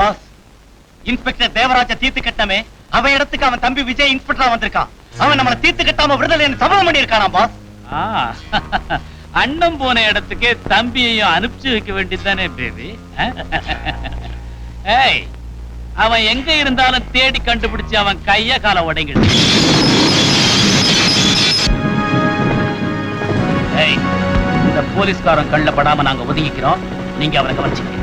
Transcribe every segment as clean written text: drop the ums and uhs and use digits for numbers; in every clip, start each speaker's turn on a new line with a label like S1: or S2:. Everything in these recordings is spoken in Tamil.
S1: பாஸ், இன்ஸ்பெக்டர் தேவராஜ தீர்த்து கட்டமே அவன் இடத்துக்கு அவன் தம்பி விஜய் இன்ஸ்பெக்டரா வந்திருக்கான். அவன் நம்மள தீர்த்து கட்டாம விடுதலை சபதம் பண்ணி இருக்கானா பாஸ்.
S2: அண்ணன் போன இடத்துக்கு தம்பியையும் அனுப்பிச்சு வைக்க வேண்டியதுதானே பேபி. ஏய், அவன் எங்க இருந்தாலும் தேடி கண்டுபிடிச்சு அவன் கைய கால உடைங்கிடு. ஏய், இந்த போலீஸ்காரன் கண்ணுல படாம நாங்க ஒதுங்கிக்கிறோம். நீங்க அவரை கவனிச்சுக்க.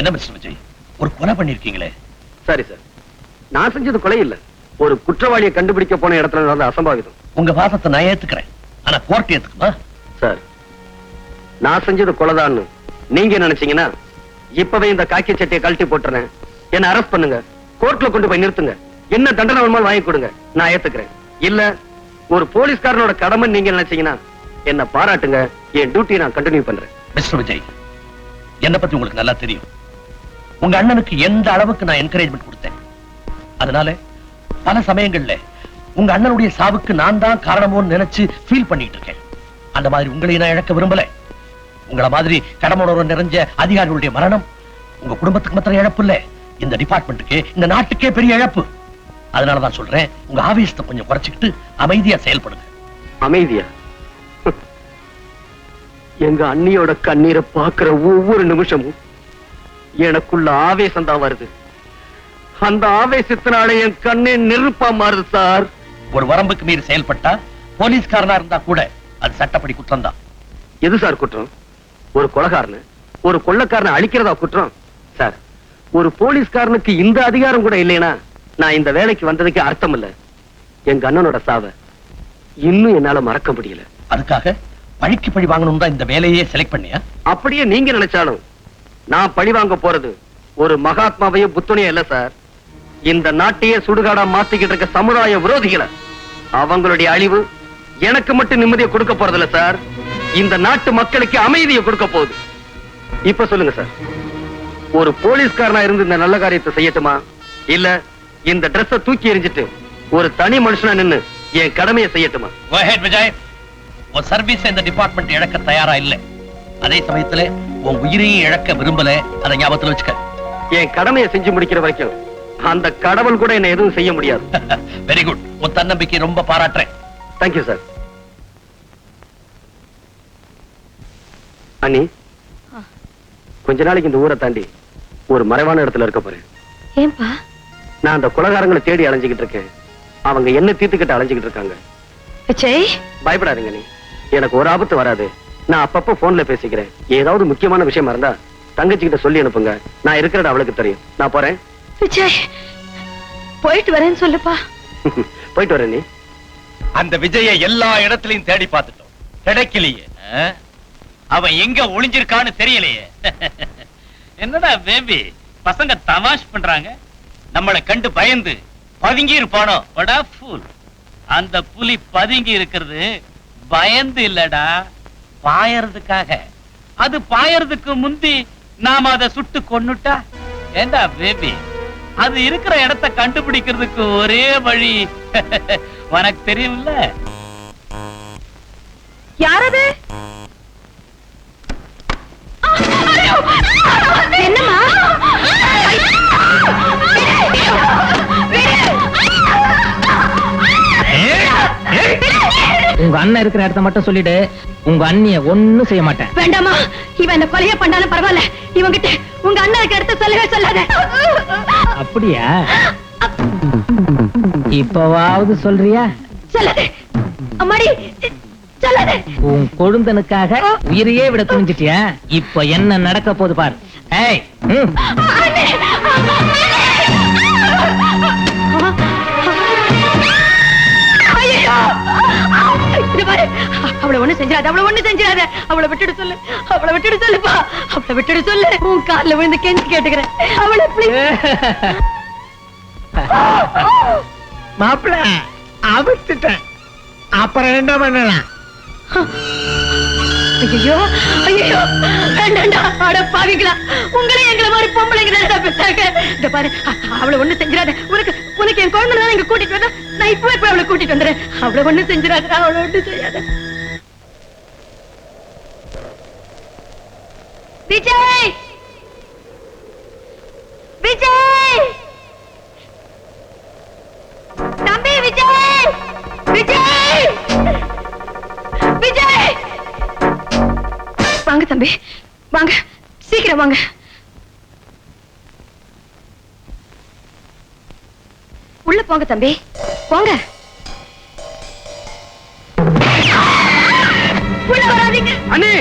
S2: என்ன மிஸ்டர் விஜய், ஒரு கொலை பண்ணிருக்கீங்களே?
S3: சரி சார், நான் செஞ்சது கொலை இல்ல, ஒரு குற்றவாளியை கண்டுபிடிக்க போன இடத்துல நடந்த அசம்பாவிதம்.
S1: உங்க வாதத்தை நான் ஏத்துக்கிறேன், ஆனா கோர்ட் ஏத்துக்குமா?
S3: சார், நான் செஞ்சது கொலைதான்னு நீங்க நினைச்சீங்கன்னா இப்பவே இந்த காக்கி சட்டையை கழட்டி போட்டுறேன். என்ன அரெஸ்ட் பண்ணுங்க, கோர்ட்ல கொண்டு போய் நிறுத்துங்க, என்ன தண்டனை வேணுமாலும் வாங்கி கொடுங்க, நான் ஏத்துக்கிறேன். இல்ல ஒரு போலீஸ்காரனோட கடமை நீங்க நினைச்சீங்கன்னா என்ன பாராட்டுங்க, என் டியூட்டியை நான் கண்டினியூ பண்றேன்.
S1: மிஸ்டர் விஜய், என்ன பத்தி உங்களுக்கு நல்லா தெரியும். உங்க அண்ணனுக்கு எந்த அளவுக்கு நான் என்கரேஜ்மெண்ட் கொடுத்தேன். அதனால பல சமயங்கள்ல உங்க அண்ணனுடைய சாவுக்கு நான் தான் காரணமோன்னு நினைச்சு ஃபீல் பண்ணிட்டு இருக்கேன். அந்த மாதிரி உங்களை நான் இழக்க விரும்பல. உங்கள மாதிரி கடமையுணர்வு நிறைஞ்ச அதிகாரிகளுடைய மரணம் உங்க குடும்பத்துக்கு மாத்திரம் இழப்பு இல்ல, இந்த டிபார்ட்மெண்ட்டுக்கு, இந்த நாட்டுக்கே பெரிய இழப்பு. அதனாலதான் சொல்றேன், உங்க ஆவேசத்தை கொஞ்சம் குறைச்சிக்கிட்டு அமைதியா செயல்படுங்க.
S3: அமைதியா? எங்க அண்ணியோட கண்ணீரை பாக்குற ஒவ்வொரு நிமிஷமும் எனக்குள்ள ஆவேசம் தான் வருது. அந்த ஆவேசத்தினால என் கண்ணே நெருப்பா மாறுது சார்.
S1: ஒரு வரம்புக்கு மீறி செயல்பட்டா போலீஸ்காரனா இருந்தா கூட அது சட்டப்படி குற்றம் தான்.
S3: எது சார் குற்றம்? ஒரு கொலைகாரனு, ஒரு கொள்ளைக்காரனை அழிக்கிறதா குற்றம்? சார், ஒரு போலீஸ்காரனுக்கு இந்த அதிகாரம் கூட இல்லைன்னா நான் இந்த வேலைக்கு வந்ததுக்கு அர்த்தம் இல்ல. எங்க அண்ணனோட சாவை இன்னும் என்னால மறக்க முடியல.
S1: அதுக்காக பழிக்கு பழி வாங்கணும் தான் இந்த வேலையே செலக்ட் பண்ணியா?
S3: அப்படியே நீங்க நினைச்சாலும் நான் பழி வாங்க போறது ஒரு மகாத்மாவையும் புத்தனையும் இல்ல சார். இந்த நாட்டையே சுடுகாடா மாத்திக்கிட்டு இருக்க சமுதாய விரோதிகளை, அவங்களுடைய அழிவு எனக்கு மட்டும் நிம்மதியை கொடுக்க போறதில்ல சார், இந்த நாட்டு மக்களுக்கு அமைதியை கொடுக்க போகுது. இப்ப சொல்லுங்க சார், ஒரு போலீஸ்காரனா இருந்து இந்த நல்ல காரியத்தை செய்யட்டுமா, இல்ல இந்த டிரெஸ்ஸை தூக்கி எறிஞ்சிட்டு ஒரு தனி மனுஷனா நின்னு என் கடமையை செய்யட்டுமா?
S1: Go ahead, Vijay. உன் சர்வீஸ் இந்த டிபார்ட்மெண்ட் இழக்க தயாரா இல்ல, அதே சமயத்துல உன் உயிரையும் இழக்க விரும்பல. அதை ஞாபகத்துல வச்சுக்க.
S3: என் கடமையை செஞ்சு முடிக்கிற வரைக்கும் அந்த கடவுள் கூட என்ன எதுவும் செய்ய முடியாது.
S1: Very good. உன் தன்னம்பிக்கை ரொம்ப பாராட்டுறேன்.
S3: Thank you sir. அண்ணி, கொஞ்ச நாளைக்கு இந்த ஊரை தாண்டி ஒரு மறைவான இடத்துல இருக்க போறேன்.
S4: ஏன்பா?
S3: நான் அந்த கொலைகாரங்களை தேடி அலைஞ்சுக்கிட்டு இருக்கேன். அவங்க என்ன தீர்த்துக்கிட்டு அலைஞ்சுக்கிட்டு இருக்காங்க.
S4: விஜய்,
S3: பயப்படாதீங்க நீ, எனக்கு ஒரு ஆபத்து வராது. நான் அப்பப்போ போன்ல பேசிக்கிறேன். ஏதாவது முக்கியமான விஷயமா இருந்தா தங்கச்சிக்கிட்ட சொல்லி அனுப்புங்க. நான் இருக்கிறது அவளுக்கு தெரியும். நான் போறேன்.
S4: விஜய், போயிட்டு வரேன்னு சொல்லுப்பா.
S3: போயிட்டு வரேன். நீ
S1: அந்த விஜயை எல்லா இடத்துலயும் தேடி பார்த்துட்டோம், கிடைக்கலையே. அவன் எங்க ஒளிஞ்சிருக்கான்னு தெரியலையே.
S2: என்னடா பேபி, பசங்க தமாஷ் பண்றாங்க, நம்மளை கண்டு பயந்து பதுங்கி இருப்பானோ? வடா ஃபூல். அந்த புலி பதுங்கி இருக்கிறது பயந்து இல்லடா, பாயறதுக்காக. அது பாயறதுக்கு முந்தி நாம அதை சுட்டு கொன்னுட்டா ஏண்டா பேபி, அது இருக்கிற இடத்தை கண்டுபிடிக்கிறதுக்கு ஒரே வழி உனக்கு தெரியும்ல?
S4: யாரது? என்னம்மா?
S5: உங்க அண்ணன் இருக்கிற இடத்த மட்டும் சொல்லிட்டு உங்க அண்ணிய ஒண்ணும் செய்ய மாட்டேன்.
S4: வேண்டாமா, இவன் இந்த கொலையை பண்ணாலும் பரவாயில்ல, இவங்கிட்ட உங்க அண்ணன் இருக்க இடத்த சொல்லவே சொல்லாத.
S5: அப்படியா? இப்பவாவது சொல்றியா?
S4: சொல்லாத அம்மாடி, சொல்லாத.
S5: உன் கொழுந்தனுக்காக உயிரையே விட துணிஞ்சிட்டியா? இப்ப என்ன நடக்க போகுது பாரு. ஏய்,
S4: அவளை ஒண்ணு செஞ்சிடாத, அவளை ஒண்ணு செஞ்சிடாத. அவளை விட்டுடு சொல்லு, அவளை விட்டுடு சொல்லுப்பா, அவளை விட்டுடு சொல்லு. உன் கால்ல விழுந்து கெஞ்சி கேட்டுக்கிறேன், அவளை
S5: மாப்பிள்ள அவிட்டுட்டேன், அப்புறம் என்ன பண்ணலாம்?
S4: ஐயோ ஐயோ, வேண்டாண்டா, அட பாவிங்களா, உங்களே எங்களை மாதிரி பொம்பளைங்க பெற்றாங்க. இந்த பாரு, அவளை ஒண்ணு செஞ்சிடாத. உனக்கு உனக்கு என் குழந்தை தான் இங்க கூட்டிட்டு வந்தா, நான் இப்போ போய் அவளை கூட்டிட்டு வந்துடுறேன். அவளை ஒண்ணு செஞ்சிடாத, அவளை ஒண்ணு செய்யாத. விஜய், விஜய், தம்பி விஜய், விஜய், விஜய், வாங்க தம்பி, வாங்க, சீக்கிரம் வாங்க. உள்ள போங்க தம்பி, போங்க. உள்ள வராதீங்க
S3: அண்ணே.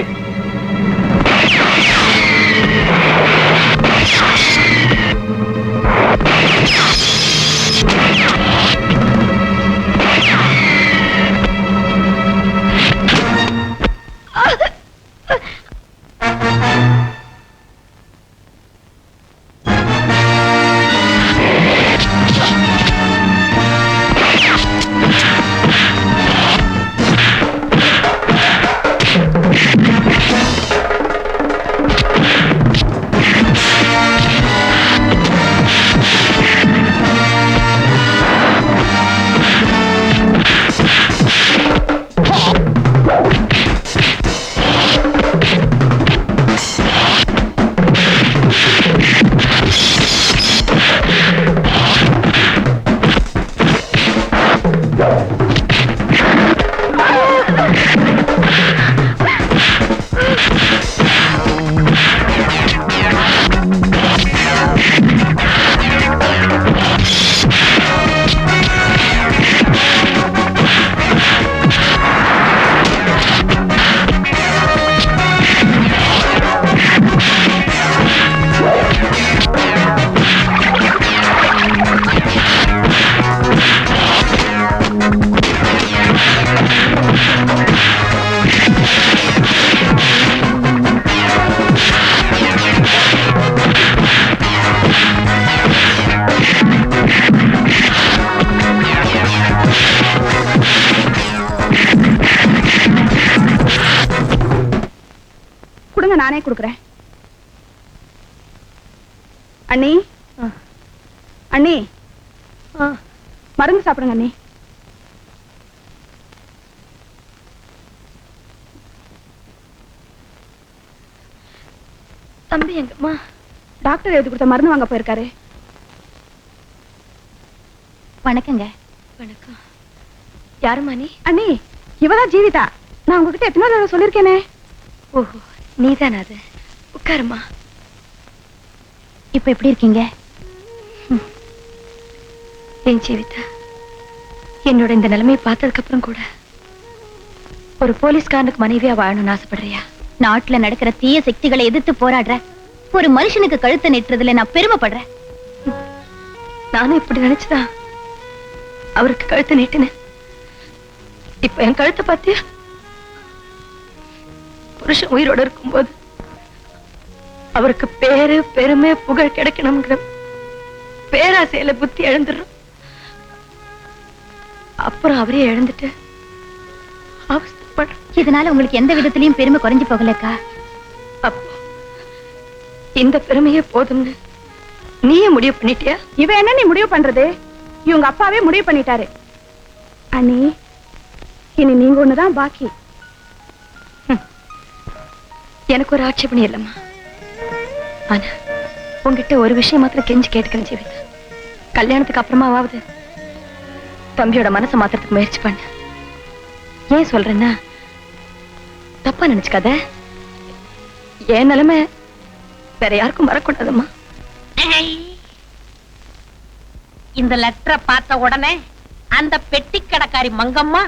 S4: நானே கொடுக்குறேன். அண்ணி, அண்ணி, மருந்து சாப்பிடுங்க அண்ணி. தம்பி எங்கம்மா? டாக்டர் எழுதி கொடுத்த மருந்து வாங்க போயிருக்காரு.
S6: வணக்கங்க.
S4: வணக்கம். யாருமா நீ?
S6: அண்ணி, இவதான் ஜீவிதா. நான் உங்ககிட்ட எத்தனை தடவை சொல்லிருக்கேனே.
S4: ஓஹோ, நீதானா அது? உட்காருமா.
S6: இப்ப எப்படி இருக்கீங்க?
S4: என் ஜீவிதா, என்னோட இந்த நிலைமையை பார்த்ததுக்கு அப்புறம் கூட ஒரு போலீஸ்காரனுக்கு மனைவியா வாழணும்னு ஆசைப்படுறியா?
S6: நாட்டுல நடக்கிற தீய சக்திகளை எதிர்த்து போராடுற ஒரு மனுஷனுக்கு கழுத்தை நெட்டுறதுல நான் பெருமைப்படுறேன்.
S4: நானும் இப்படி நினைச்சுதான் அவருக்கு கழுத்தை நீட்டினேன். இப்ப என் கழுத்தை பாத்தியா? புருஷன் உயிரோட இருக்கும்போது அவருக்கு பேரு பெருமை புகழ் கிடைக்கணுங்கிற பேராசையில புத்தி இழந்துடுறோம். அப்புறம் அவரே இழந்துட்டு அவஸ்தைப்படுறோம்.
S6: இதனால உங்களுக்கு எந்த விதத்திலயும் பெருமை குறைஞ்சு போகலக்கா.
S4: அப்போ இந்த பெருமையே போதும்னு நீயே முடிவு பண்ணிட்டியா?
S7: இவ என்ன நீ முடிவு பண்றது? இவங்க அப்பாவே முடிவு பண்ணிட்டாரு. அண்ணி, இனி நீங்க ஒண்ணுதான் பாக்கி.
S4: எனக்கு ஒரு ஆட்சேபணி இல்லம்மா. ஆனா உங்ககிட்ட ஒரு விஷயம் மாத்திரம் கெஞ்சி கேட்டுக்கிறேன் ஜீவிதா. கல்யாணத்துக்கு அப்புறமாவது தம்பியோட மனசை மாத்துறதுக்கு முயற்சி பண்ண. ஏன் சொல்றேன்னா, தப்பா நினைச்சுக்காத. என் நிலைமை வேற யாருக்கும் வரக்கூடாதும்மா.
S8: இந்த லெட்டரை பார்த்த உடனே அந்த பெட்டி கடைக்காரி மங்கம்மா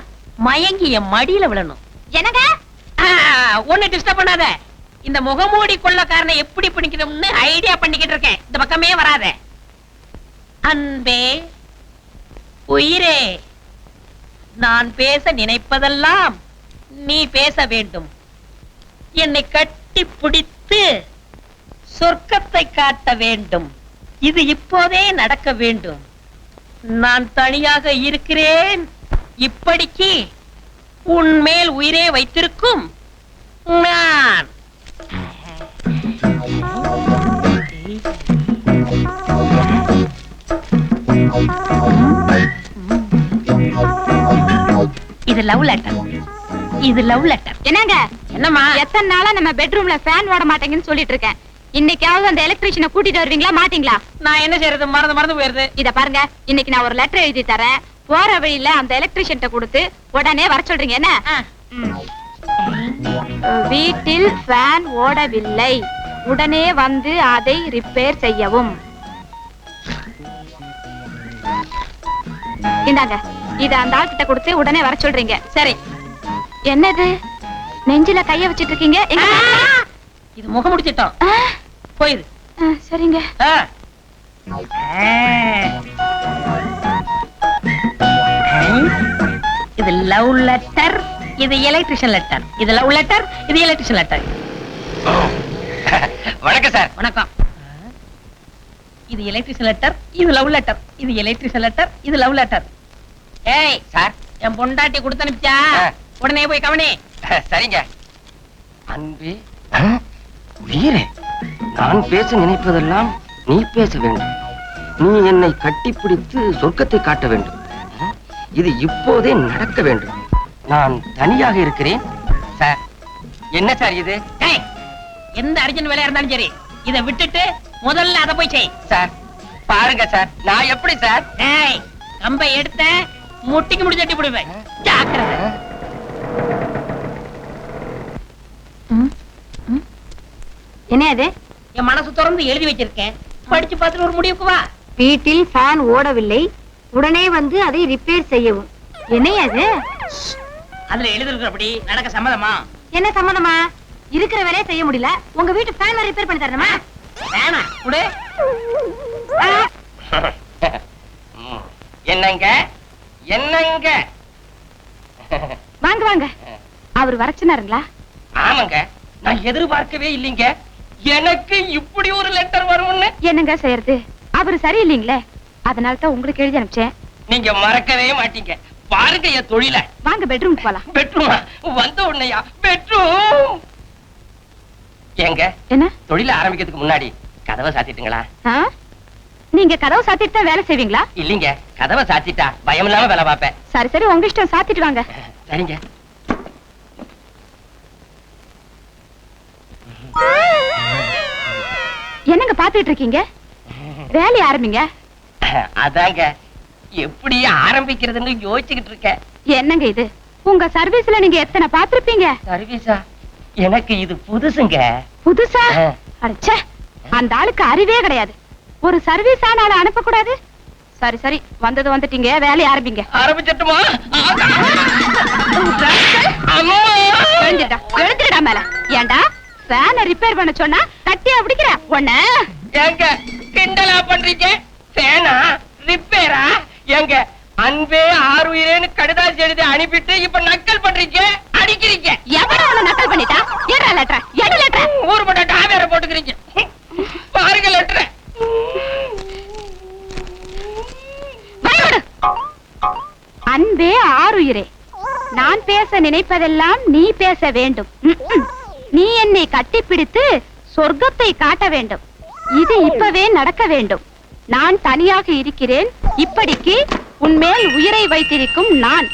S8: மயங்கி என் மடியில விழணும்.
S6: என்னங்க
S8: ஒண்ணு டிஸ்டர்ப் பண்ணாத. இந்த முகமூடி கொள்ளக்காரனை எப்படி பிடிக்கணும்னு ஐடியா பண்ணிக்கிட்டு இருக்கேன். இந்த பக்கமே வராத. அன்பே, உயிரே, நான் பேச நினைப்பதெல்லாம் நீ பேச வேண்டும். என்னை கட்டி பிடித்து சொர்க்கத்தை காட்ட வேண்டும். இது இப்போதே நடக்க வேண்டும். நான் தனியாக இருக்கிறேன். இப்படிக்கு உன் மேல் உயிரே வைத்திருக்கும் நான். இது லவ் லெட்டர். இது லவ் லெட்டர்.
S6: என்னங்க?
S8: என்னம்மா?
S6: எத்தனை நாளா நம்ம பெட்ரூம்ல ஃபேன் ஓட மாட்டேங்கன்னு சொல்லிட்டு இருக்கேன். இன்னைக்காவது அந்த எலக்ட்ரீஷியனை கூட்டிட்டு வருவீங்களா மாட்டீங்களா?
S8: நான் என்ன செய்யறது? மறந்து போயிருது.
S6: இத பாருங்க, இன்னைக்கு நான் ஒரு லெட்டர் எழுதி தரேன். போற வழியில அந்த எலக்ட்ரீஷியன்ட்ட கொடுத்து உடனே வர சொல்றீங்க. என்ன? வீட்டில் ஃபேன் ஓடவில்லை, உடனே வந்து அதை ரிப்பேர் செய்யவும். இந்தாங்க, இத அந்த ஆள்கிட்ட கொடுத்து உடனே வர சொல்றீங்க.
S8: சரி.
S6: என்னது நெஞ்சில கைய வச்சிட்டு இருக்கீங்க?
S8: இது முகம் முடிச்சிட்டோம். போயிரு.
S6: சரிங்க.
S8: இது லவ் லெட்டர், இது எலக்ட்ரிஷியன் லெட்டர். இது லவ் லெட்டர், இது எலக்ட்ரிஷியன் லெட்டர்.
S2: வணக்கம் சார்.
S8: வணக்கம். இது எலக்ட்ரிஷியன் லெட்டர், இது லவ் லெட்டர். இது எலக்ட்ரிஷியன் லெட்டர், இது லவ் லெட்டர். ஏய்
S2: சார்,
S8: என் பொண்டாட்டி கொடுத்து அனுப்பிச்சா உடனே போய் கவனி.
S2: சரிங்க. அன்பே, உயிரே, நான் பேச நினைப்பதெல்லாம் நீ பேச வேண்டும். நீ என்னை கட்டிப்பிடித்து சொர்க்கத்தை காட்ட வேண்டும். இது இப்போதே நடக்க வேண்டும். நான் தனியாக இருக்கிறேன். சார், என்ன சார் இது?
S8: ஏய், எந்த அர்ஜென்ட் வேலையா இருந்தாலும் சரி, இதை விட்டுட்டு முதல்ல அதை போய் செய்.
S2: சார் பாருங்க சார், நான் எப்படி சார்?
S8: ஏய், கம்பை எடுத்த முட்டிக்கு முடி தட்டி போடுவேன். ஜாக்கிரதை.
S6: என்ன அது?
S8: என் மனசு திறந்து எழுதி வச்சிருக்கேன். படிச்சு பார்த்துட்டு ஒரு முடிவுக்கு வா.
S6: வீட்டில் ஃபேன் ஓடவில்லை, உடனே வந்து அதை ரிப்பேர் செய்யவும். என்னையா அது?
S8: அதுல எழுதிருக்கிறபடி நடக்க சம்மதமா?
S6: என்ன சம்மதமா? இருக்கிற வேலையை செய்ய முடியல, உங்க வீட்டு ஃபேன் ரிப்பேர் பண்ணி தரணுமா?
S8: வேணாம், குடு.
S2: என்னங்க என்னங்க?
S6: வாங்க வாங்க. அவர் வரச்சுனாருங்களா?
S2: ஆமாங்க, நான் எதிர்பார்க்கவே இல்லைங்க. எனக்கு இப்படி ஒரு லெட்டர் வரும்னு.
S6: என்னங்க செய்யறது? அவரு சரியில்லைங்களே, அதனால தான் உங்களுக்கு எழுதி அனுப்பிச்சேன்.
S2: நீங்க மறக்கவே மாட்டீங்க. பாருங்க என் தொழில.
S6: வாங்க பெட்ரூம் போலாம்.
S2: பெட்ரூமா? வந்த உடனேயா பெட்ரூம்? ஏங்க,
S6: என்ன
S2: தொழில ஆரம்பிக்கிறதுக்கு முன்னாடி கதவை சாத்திட்டுங்களா?
S6: நீங்க கதவு சாத்திட்டு தான் வேலை செய்வீங்களா?
S2: இல்லீங்க, கதவை சாத்திட்டா பயம் இல்லாம வேலை பார்ப்பேன்.
S6: சரி சரி, உங்க இஷ்டம், சாத்திட்டு வாங்க.
S2: சரிங்க.
S6: என்னங்க பாத்துட்டு இருக்கீங்க? வேலையை ஆரம்பிங்க.
S2: அதாங்க, எப்படி ஆரம்பிக்கிறதுன்னு யோசிச்சுக்கிட்டு இருக்கேன்.
S6: என்னங்க இது? உங்க சர்வீஸ்ல நீங்க எத்தனை பாத்திருப்பீங்க?
S2: சர்வீஸா? எனக்கு இது புதுசுங்க.
S6: புதுசா? அடச்சே, அந்த ஆளுக்கு அறிவே கிடையாது. ஒரு சர்வீஸ் ஆனால அனுப்ப கூடாது. சரி சரி, வந்தது வந்துட்டீங்க, வேலையை ஆரம்பிங்க.
S2: ஆரம்பிச்சட்டுமா?
S6: எழுந்துடா மேல. ஏண்டா ஃபேனை ரிப்பேர் பண்ண சொன்னா கட்டியா பிடிக்கிற ஒண்ண?
S2: ஏங்க கிண்டலா பண்றீங்க? ஃபேனா ரிப்பேரா? ஏங்க, அன்பே ஆறுயிரேன்னு கடுதாசி எழுதி அனுப்பிட்டு இப்ப நக்கல் பண்றீங்க, அடிக்கிறீங்க.
S6: எவன நக்கல் பண்ணிட்டா? ஏடா லெட்டர், எடு லெட்டர்.
S2: ஊர் பட்ட டாவேர போட்டுக்கிறீங்க.
S6: அன்பே ஆருயிரே, நான் பேச நினைப்பதெல்லாம் நீ பேச வேண்டும். நீ என்னை கட்டிப்பிடித்து சொர்க்கத்தை காட்ட வேண்டும். இது இப்பவே நடக்க வேண்டும். நான் தனியாக இருக்கிறேன். இப்படிக்கு உன்மேல் உயிரை வைத்திருக்கும் நான்.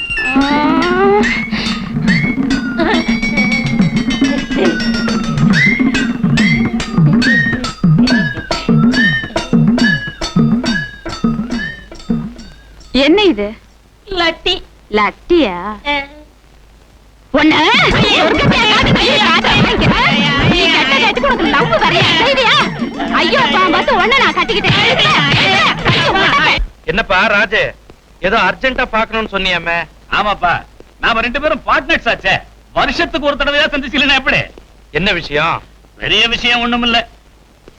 S6: என்ன இது?
S8: லட்டி.
S6: லட்டியா?
S3: என்னப்பா ராஜு, ஏதோ அர்ஜென்ட்டா பாக்கணும்னு சொன்னியாமே?
S2: ஆமாப்பா, நாம 2 பேரும் பார்ட்னர்ஸ் ஆச்சே. வருஷத்துக்கு ஒரு தடவையா சந்திச்சிடலாம். எப்படி?
S3: என்ன விஷயம்?
S2: பெரிய விஷயம் ஒண்ணும் இல்ல.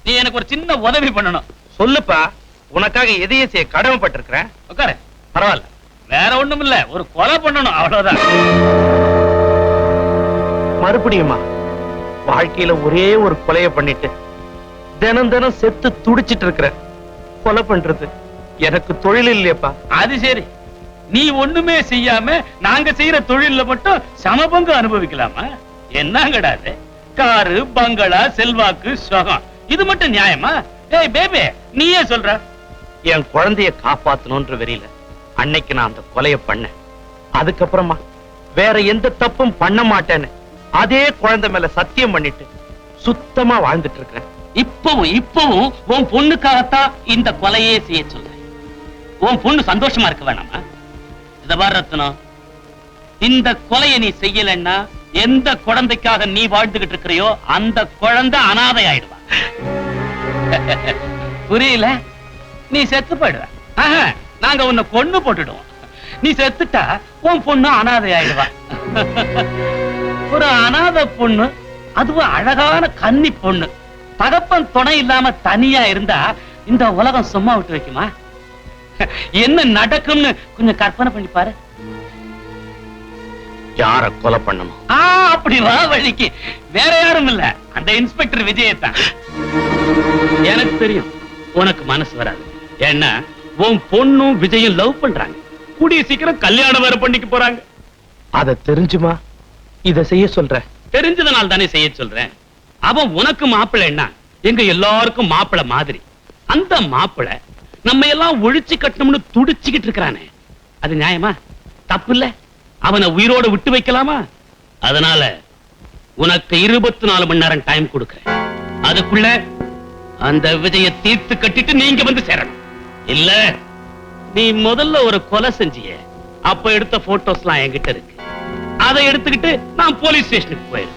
S2: நீ எனக்கு ஒரு சின்ன உதவி பண்ணணும்.
S3: சொல்லுப்பா, உனக்காக எதையும் செய்ய கடமைப்பட்டிருக்கிறேன்.
S2: உட்காரு.
S3: பரவாயில்ல.
S2: வேற ஒண்ணும் இல்ல, ஒரு கொலை பண்ணணும், அவ்வளவுதான்.
S3: மறுபடியுமா? வாழ்க்கையில ஒரே ஒரு கொலைய பண்ணிட்டு தினம் தினம் செத்து துடிச்சிட்டு இருக்கிற. கொலை பண்றது எனக்கு தொழில் இல்லையப்பா.
S2: அது சரி, நீ ஒண்ணுமே செய்யாம நாங்க செய்யற தொழில்ல மட்டும் சமபங்கு அனுபவிக்கலாமா? என்னங்கடா இது? காரு, பங்களா, செல்வாக்கு, சுகம், இது மட்டும் நியாயமா? ஏய் பேபி, நீயே சொல்ற.
S3: என் குழந்தைய காப்பாத்தணும்ன்ற வெறியில அன்னைக்கு நான் அந்த கொலைய பண்ணேன். அதுக்கப்புறமா வேற எந்த தப்பும் பண்ண மாட்டேன்னு அதே குழந்தை மேல சத்தியம் பண்ணிட்டு சுத்தமா வாழ்ந்துட்டு இருக்கிறேன்.
S2: இப்பவும் உன் பொண்ணுக்காகத்தான் இந்த கொலையே செய்ய சொல்றேன். உன் பொண்ணு சந்தோஷமா இருக்க வேணாமா? இத பாரு ரத்னம், இந்த கொலையை நீ செய்யலன்னா எந்த குழந்தைக்காக நீ வாழ்ந்துகிட்டு இருக்கிறியோ அந்த குழந்தை அனாதை ஆயிடுவா. புரியல? நீ செத்து போயிடுவ. நாங்க உன்னை கொன்னு போட்டுடுவோம். நீ செத்துட்டா உன் பொண்ணு அனாதை ஆயிடுவா. ஒரு அனாதை பொண்ணு, அதுவும் அழகான கன்னி பொண்ணு, தகப்பன் துணை இல்லாம தனியா இருந்தா இந்த உலகம் சும்மா விட்டு வைக்குமா? என்ன நடக்கும்னு கொஞ்சம் கற்பனை பண்ணி பாரு.
S3: யார கொலை பண்ணணும்?
S2: அப்படி வா வழிக்கு. வேற யாரும் இல்ல, அந்த இன்ஸ்பெக்டர் விஜயத்தான். எனக்கு தெரியும் உனக்கு மனசு வராது. ஏன்னா உன் பொண்ணும் விஜயும் லவ் பண்றாங்க. கூடிய சீக்கிரம் கல்யாணம் வேற பண்ணிக்க போறாங்க.
S3: அத தெரிஞ்சுமா இத செய்ய சொல்ற?
S2: தெரிஞ்சதனால தானே செய்ய சொல்றேன். அவன் உனக்கு மாப்பிள்ளைன்னா எங்க எல்லாருக்கும் மாப்பிள்ளை மாதிரி. அந்த மாப்பிள்ளை நம்ம எல்லாம் ஒழிச்சு கட்டணும்னு துடிச்சுக்கிட்டு இருக்கிறானே, அது நியாயமா? தப்பு இல்ல? அவனை உயிரோட விட்டு வைக்கலாமா? அதனால உனக்கு 24 மணி நேரம் டைம் கொடுக்கிறேன். அதுக்குள்ள அந்த விஜய தீர்த்து கட்டிட்டு நீங்க வந்து சேரணும். இல்ல நீ முதல்ல ஒரு கொலை செஞ்சிய, அப்ப எடுத்த போட்டோஸ்லாம் என்கிட்ட இருக்கு. அதை எடுத்துக்கிட்டு நான் போலீஸ் ஸ்டேஷனுக்கு போயிரு.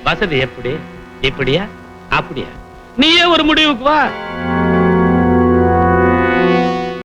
S2: வசதி எப்படி? இப்படியா அப்படியா? நீயே ஒரு முடிவுக்கு வா.